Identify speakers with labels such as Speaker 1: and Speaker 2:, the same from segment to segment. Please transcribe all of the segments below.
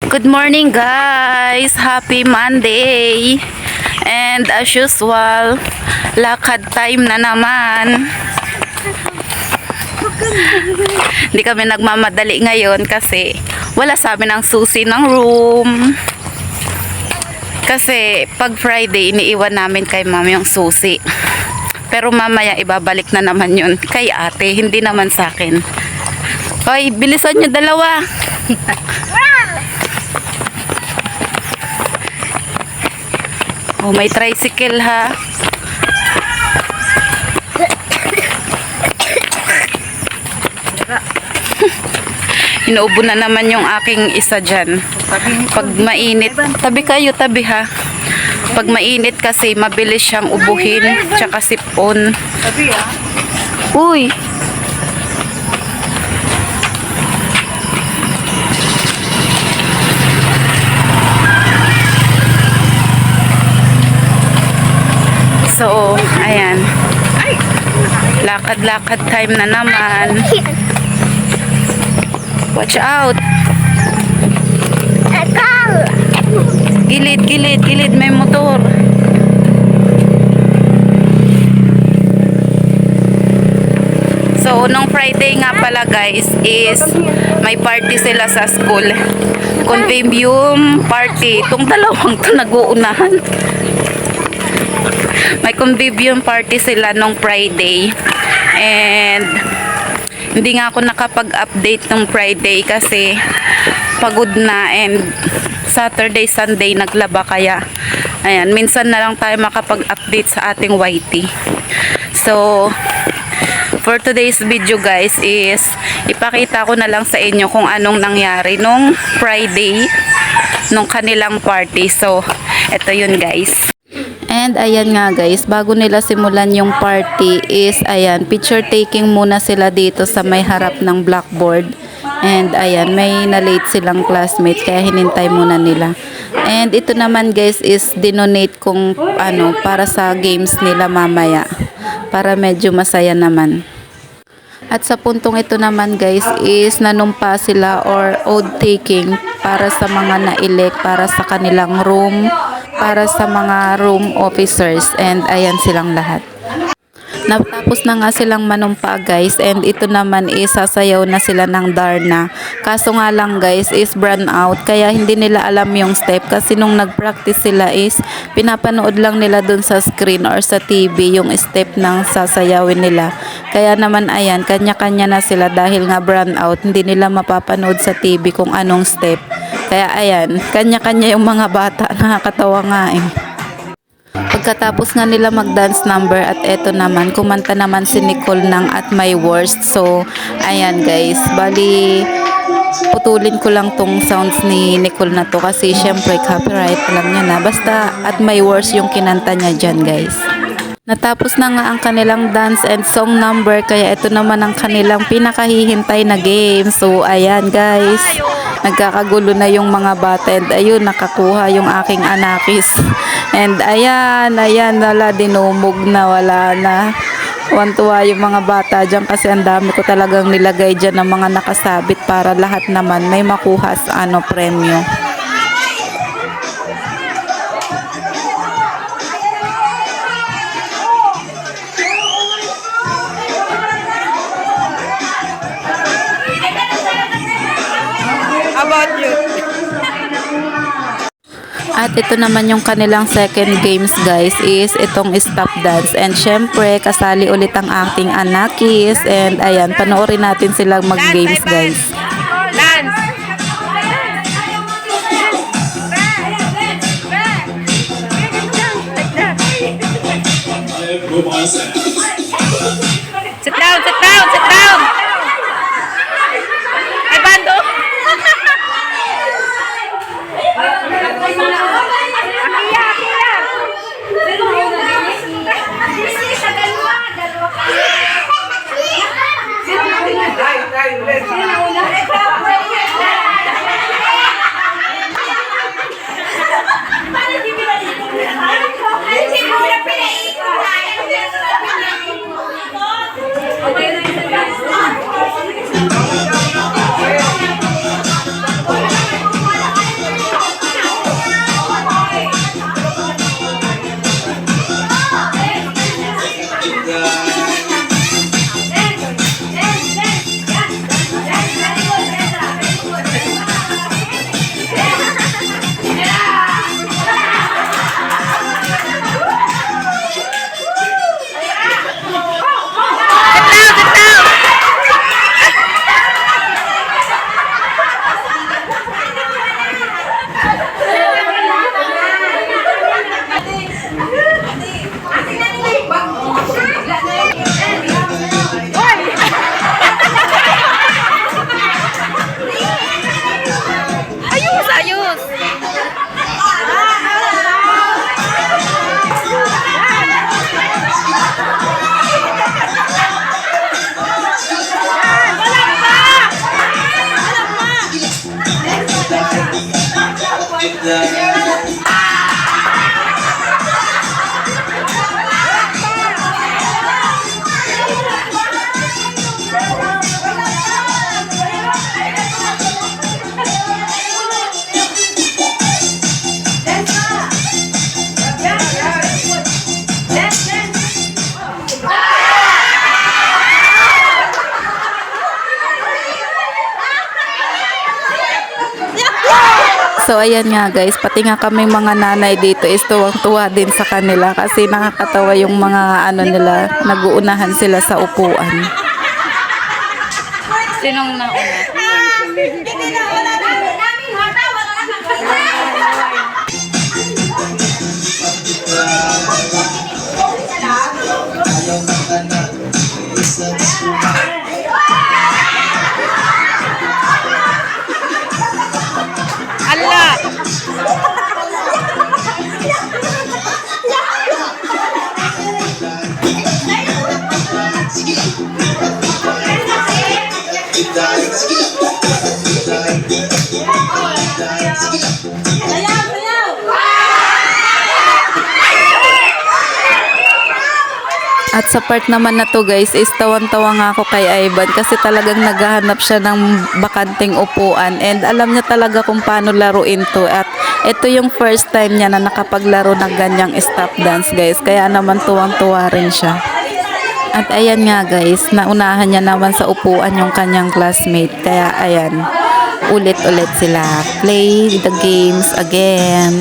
Speaker 1: Good morning guys! Happy Monday! And as usual, lakad time na naman. Hindi kami nagmamadali ngayon kasi wala sa amin ang susi ng room. Kasi pag Friday, iniiwan namin kay mama yung susi. Pero mamaya ibabalik na naman yun kay ate, hindi naman sa akin. Hoy, bilisan nyo dalawa! Oh, may tricycle ha. Inuubo na naman yung aking isa dyan. Pag mainit, tabi kayo, tabi ha. Pag mainit kasi mabilis siyang ubuhin, tsaka sipon. Uy! So, ayan. Lakad-lakad time na naman. Watch out. Gilid, gilid, gilid. May motor. So, nung Friday nga pala guys is may party sila sa school. Convivium party. Itong dalawang to nag-uunahan. May convivium party sila nung Friday. And hindi nga ako nakapag-update nung Friday kasi pagod na, and Saturday, Sunday naglaba, kaya ayan, minsan na lang tayo makapag-update sa ating YT. So for today's video guys is ipakita ko na lang sa inyo kung anong nangyari nung Friday nung kanilang party. So eto yun guys. And ayan nga guys, bago nila simulan yung party is ayan, picture taking muna sila dito sa may harap ng blackboard. And ayan, may na-late silang classmates kaya hinintay muna nila. And ito naman guys is dinonate kung ano, para sa games nila mamaya, para medyo masaya naman. At sa puntong ito naman guys is nanumpa sila or oath taking para sa mga na-elect para sa kanilang room, para sa mga room officers, and ayan silang lahat. Natapos na nga silang manumpa guys, and ito naman is sasayaw na sila ng Darna. Kaso nga lang guys is brand out, kaya hindi nila alam yung step kasi nung nag-practice sila is pinapanood lang nila dun sa screen or sa TV yung step ng sasayawin nila. Kaya naman ayan, kanya-kanya na sila dahil nga brand out, hindi nila mapapanood sa TV kung anong step. Kaya ayan, kanya-kanya yung mga bata, nakakatawa nga eh. Pagkatapos nga nila mag-dance number at eto naman, kumanta naman si Nicole ng At My Worst. So, ayan guys, bali putulin ko lang tong sounds ni Nicole na to kasi syempre copyright, alam nyo na. Basta At My Worst yung kinanta niya dyan guys. Natapos na nga ang kanilang dance and song number, kaya ito naman ang kanilang pinakahihintay na game. So, ayan guys, nagkakagulo na yung mga bata, and ayun, nakakuha yung aking anakis. And ayan, wala, dinumog na, wala na. Tuwa yung mga bata dyan kasi ang dami ko talagang nilagay dyan ng mga nakasabit para lahat naman may makuha sa premyo.
Speaker 2: About you.
Speaker 1: At ito naman yung kanilang second games guys is itong stop dance, and syempre kasali ulit ang aking anakis, and ayan, panoorin natin silang mag games guys.
Speaker 2: Dance. Sit down, sit down, sit down. Ay, bando. Para di
Speaker 1: So ayan nga guys, pati nga kami mga nanay dito is tuwang-tuwa din sa kanila kasi nakakatawa yung mga ano nila, nag-uunahan sila sa upuan. Sinong nauna?
Speaker 2: Allah!
Speaker 1: At sa part naman na to guys is tawan-tawa nga ako kay Ivan kasi talagang naghahanap siya ng bakanting upuan and alam niya talaga kung paano laruin to at ito yung first time niya na nakapaglaro ng ganyang stop dance guys kaya naman tuwang-tuwa rin siya. At ayan nga guys, naunahan niya naman sa upuan yung kanyang classmate kaya ayan, ulit-ulit sila play the games again.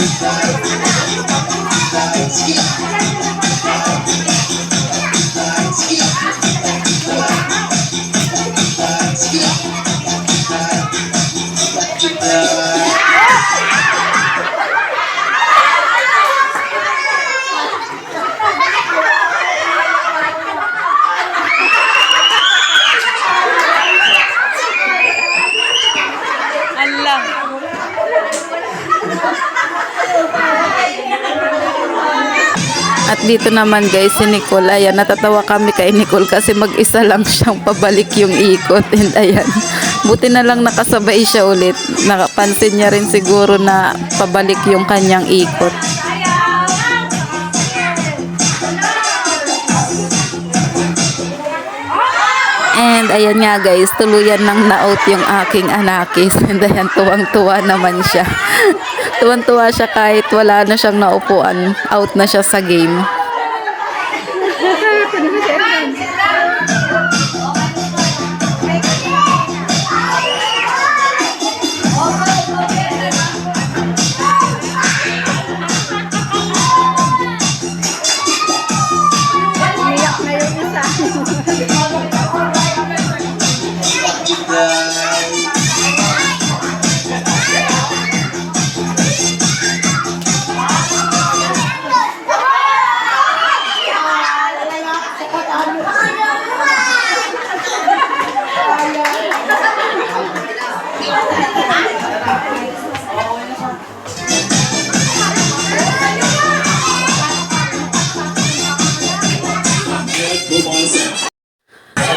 Speaker 2: Allah!
Speaker 1: At dito naman guys si Nicole, ayan natatawa kami kay Nicole kasi mag-isa lang siyang pabalik yung ikot and ayan, buti na lang nakasabay siya ulit, nakapansin niya rin siguro na pabalik yung kanyang ikot. And ayan nga guys, tuluyan nang na-out yung aking anakis and ayan tuwang-tuwa naman siya. Tuwang-tuwa siya kahit wala na siyang naupuan, out na siya sa game.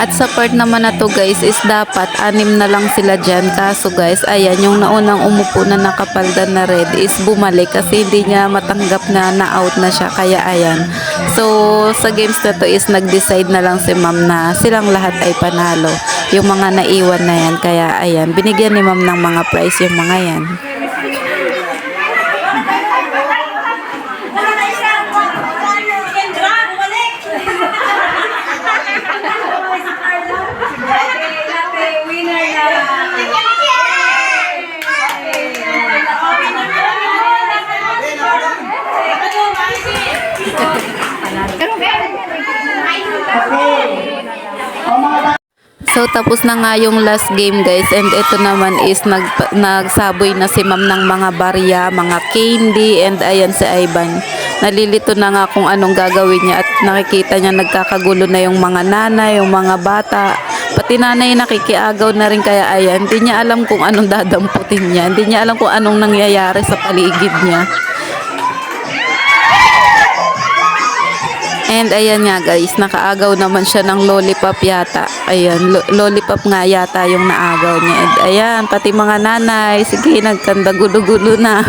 Speaker 1: At sa part naman na to guys is dapat 6 na lang sila dyan. Kaso guys, ayan yung naunang umupo na nakapaldan na red is bumalik kasi hindi niya matanggap na na-out na siya. Kaya ayan. So sa games na to is nag-decide na lang si ma'am na silang lahat ay panalo. Yung mga naiwan na yan. Kaya ayan, binigyan ni ma'am ng mga prize yung mga yan. So tapos na nga yung last game guys and ito naman is nagsaboy na si ma'am ng mga barya, mga candy and ayan si Ivan. Nalilito na nga kung anong gagawin niya at nakikita niya nagkakagulo na yung mga nanay, yung mga bata. Pati nanay nakikiagaw na rin kaya ayan, hindi niya alam kung anong dadamputin niya. Hindi niya alam kung anong nangyayari sa paligid niya. And ayan nga guys, nakaagaw naman siya ng lollipop yata. Ayan, lollipop nga yata yung naagaw niya. And ayan, pati mga nanay, sige, nagkanda gulo-gulo na.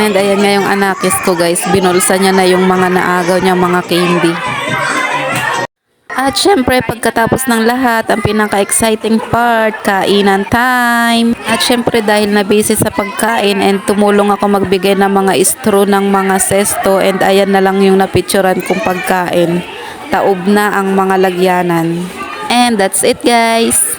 Speaker 1: And ayan nga yung anakis ko guys, binulsa niya na yung mga naagaw niya mga candy. At syempre, pagkatapos ng lahat, ang pinaka-exciting part, kainan time. At syempre, dahil na busy sa pagkain and tumulong ako magbigay ng mga straw ng mga sesto and ayan na lang yung napicturan kong pagkain. Taob na ang mga lagyanan. And that's it guys.